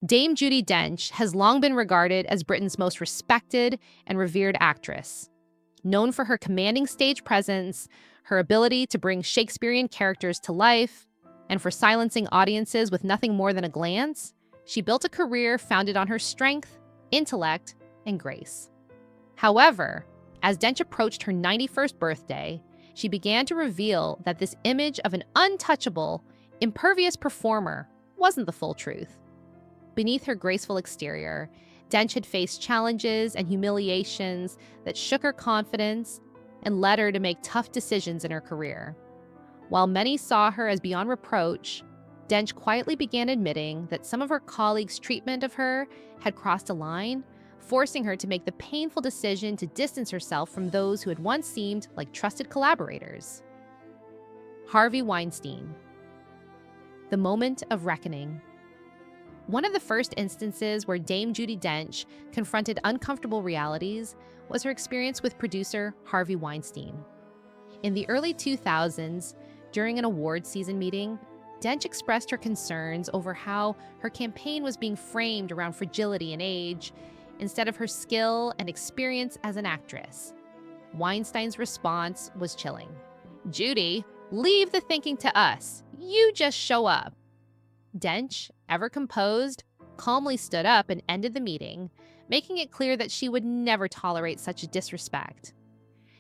Dame Judi Dench has long been regarded as Britain's most respected and revered actress. Known for her commanding stage presence, her ability to bring Shakespearean characters to life, and for silencing audiences with nothing more than a glance, she built a career founded on her strength, intellect, and grace. However, as Dench approached her 91st birthday, she began to reveal that this image of an untouchable, impervious performer wasn't the full truth. Beneath her graceful exterior, Dench had faced challenges and humiliations that shook her confidence and led her to make tough decisions in her career. While many saw her as beyond reproach, Dench quietly began admitting that some of her colleagues' treatment of her had crossed a line, forcing her to make the painful decision to distance herself from those who had once seemed like trusted collaborators. Harvey Weinstein. The moment of reckoning. One of the first instances where Dame Judi Dench confronted uncomfortable realities was her experience with producer Harvey Weinstein. In the early 2000s, during an awards season meeting, Dench expressed her concerns over how her campaign was being framed around fragility and age instead of her skill and experience as an actress. Weinstein's response was chilling. "Judi, leave the thinking to us. You just show up." Dench, ever composed, calmly stood up and ended the meeting, making it clear that she would never tolerate such a disrespect.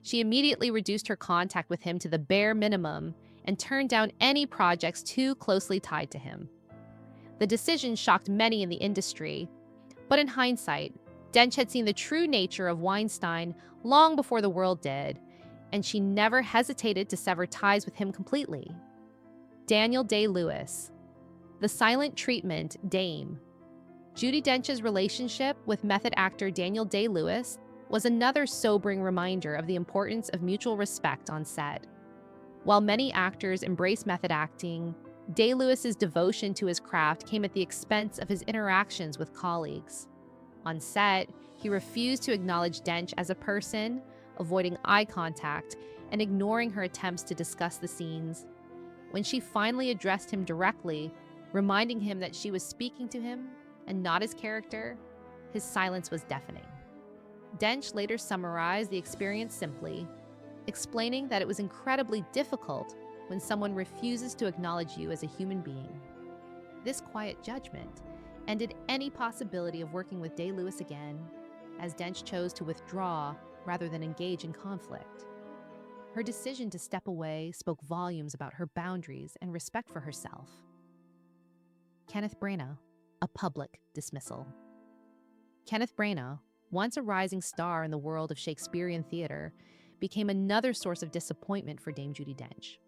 She immediately reduced her contact with him to the bare minimum and turned down any projects too closely tied to him. The decision shocked many in the industry, but in hindsight, Dench had seen the true nature of Weinstein long before the world did, and she never hesitated to sever ties with him completely. Daniel Day-Lewis. The silent treatment, Dame. Judi Dench's relationship with method actor Daniel Day-Lewis was another sobering reminder of the importance of mutual respect on set. While many actors embrace method acting, Day-Lewis's devotion to his craft came at the expense of his interactions with colleagues. On set, he refused to acknowledge Dench as a person, avoiding eye contact and ignoring her attempts to discuss the scenes. When she finally addressed him directly, reminding him that she was speaking to him and not his character, his silence was deafening. Dench later summarized the experience simply, explaining that it was incredibly difficult when someone refuses to acknowledge you as a human being. This quiet judgment ended any possibility of working with Day-Lewis again, as Dench chose to withdraw rather than engage in conflict. Her decision to step away spoke volumes about her boundaries and respect for herself. Kenneth Branagh, a public dismissal. Kenneth Branagh, once a rising star in the world of Shakespearean theater, became another source of disappointment for Dame Judi Dench.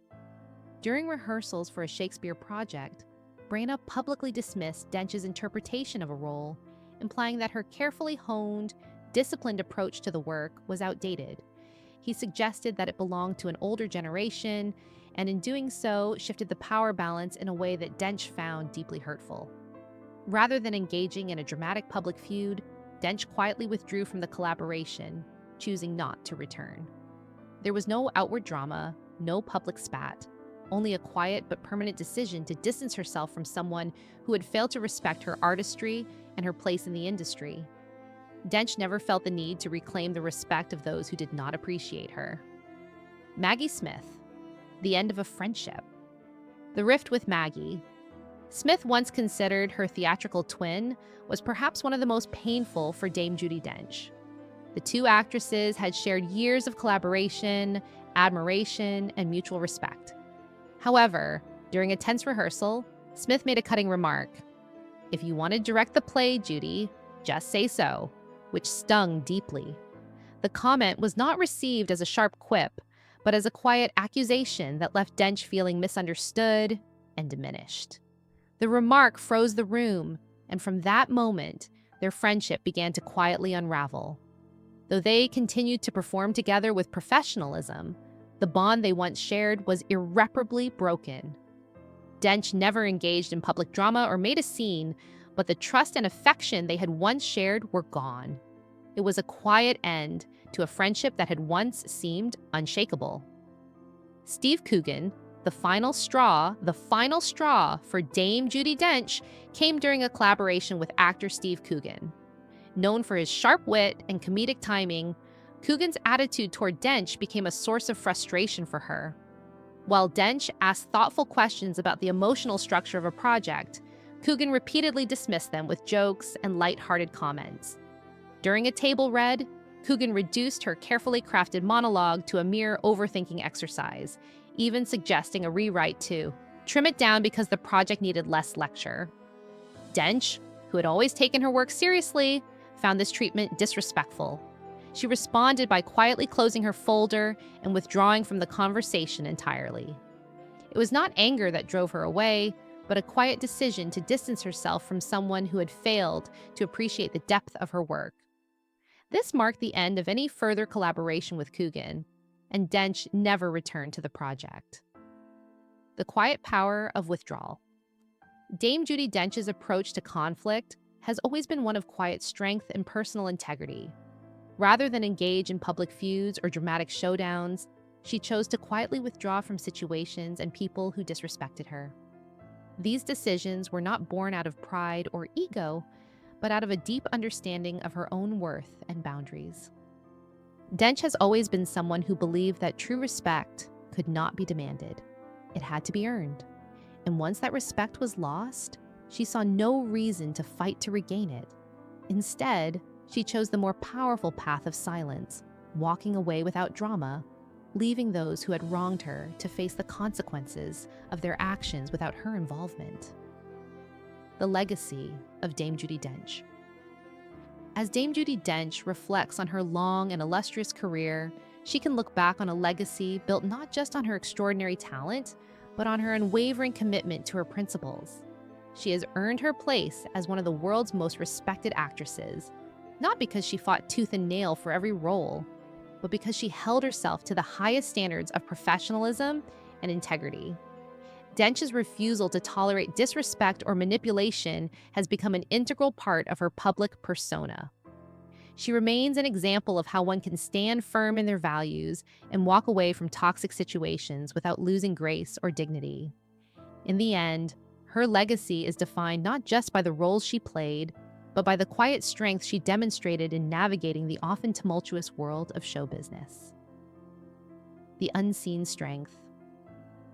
During rehearsals for a Shakespeare project, Branagh publicly dismissed Dench's interpretation of a role, implying that her carefully honed, disciplined approach to the work was outdated. He suggested that it belonged to an older generation, and in doing so, shifted the power balance in a way that Dench found deeply hurtful. Rather than engaging in a dramatic public feud, Dench quietly withdrew from the collaboration, choosing not to return. There was no outward drama, no public spat, only a quiet but permanent decision to distance herself from someone who had failed to respect her artistry and her place in the industry. Dench never felt the need to reclaim the respect of those who did not appreciate her. Maggie Smith. The end of a friendship. The rift with Maggie. Smith once considered her theatrical twin was perhaps one of the most painful for Dame Judi Dench. The two actresses had shared years of collaboration, admiration, and mutual respect. However, during a tense rehearsal, Smith made a cutting remark. "If you want to direct the play, Judi, just say so," which stung deeply. The comment was not received as a sharp quip, but as a quiet accusation that left Dench feeling misunderstood and diminished. The remark froze the room, and from that moment, their friendship began to quietly unravel. Though they continued to perform together with professionalism, the bond they once shared was irreparably broken. Dench never engaged in public drama or made a scene, but the trust and affection they had once shared were gone. It was a quiet end to a friendship that had once seemed unshakable. Steve Coogan, The final straw for Dame Judi Dench came during a collaboration with actor Steve Coogan. Known for his sharp wit and comedic timing, Coogan's attitude toward Dench became a source of frustration for her. While Dench asked thoughtful questions about the emotional structure of a project, Coogan repeatedly dismissed them with jokes and light-hearted comments. During a table read, Coogan reduced her carefully crafted monologue to a mere overthinking exercise, even suggesting a rewrite to trim it down because the project needed less lecture. Dench, who had always taken her work seriously, found this treatment disrespectful. She responded by quietly closing her folder and withdrawing from the conversation entirely. It was not anger that drove her away, but a quiet decision to distance herself from someone who had failed to appreciate the depth of her work. This marked the end of any further collaboration with Coogan, and Dench never returned to the project. The quiet power of withdrawal. Dame Judi Dench's approach to conflict has always been one of quiet strength and personal integrity. Rather than engage in public feuds or dramatic showdowns, she chose to quietly withdraw from situations and people who disrespected her. These decisions were not born out of pride or ego, but out of a deep understanding of her own worth and boundaries. Dench has always been someone who believed that true respect could not be demanded. It had to be earned. And once that respect was lost, she saw no reason to fight to regain it. Instead, she chose the more powerful path of silence, walking away without drama, leaving those who had wronged her to face the consequences of their actions without her involvement. The legacy of Dame Judi Dench. As Dame Judi Dench reflects on her long and illustrious career, she can look back on a legacy built not just on her extraordinary talent, but on her unwavering commitment to her principles. She has earned her place as one of the world's most respected actresses, not because she fought tooth and nail for every role, but because she held herself to the highest standards of professionalism and integrity. Dench's refusal to tolerate disrespect or manipulation has become an integral part of her public persona. She remains an example of how one can stand firm in their values and walk away from toxic situations without losing grace or dignity. In the end, her legacy is defined not just by the roles she played, but by the quiet strength she demonstrated in navigating the often tumultuous world of show business. The unseen strength.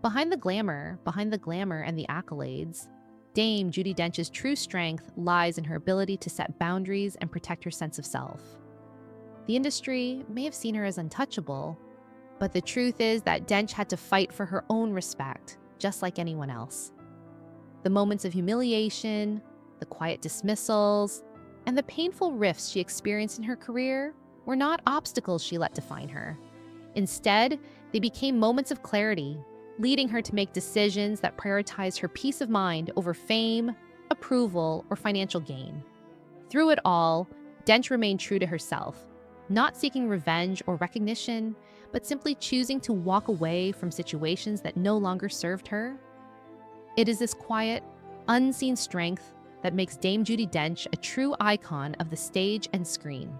Behind the glamour and the accolades, Dame Judi Dench's true strength lies in her ability to set boundaries and protect her sense of self. The industry may have seen her as untouchable, but the truth is that Dench had to fight for her own respect, just like anyone else. The moments of humiliation, the quiet dismissals, and the painful rifts she experienced in her career were not obstacles she let define her. Instead, they became moments of clarity, leading her to make decisions that prioritized her peace of mind over fame, approval, or financial gain. Through it all, Dench remained true to herself, not seeking revenge or recognition, but simply choosing to walk away from situations that no longer served her. It is this quiet, unseen strength that makes Dame Judi Dench a true icon of the stage and screen.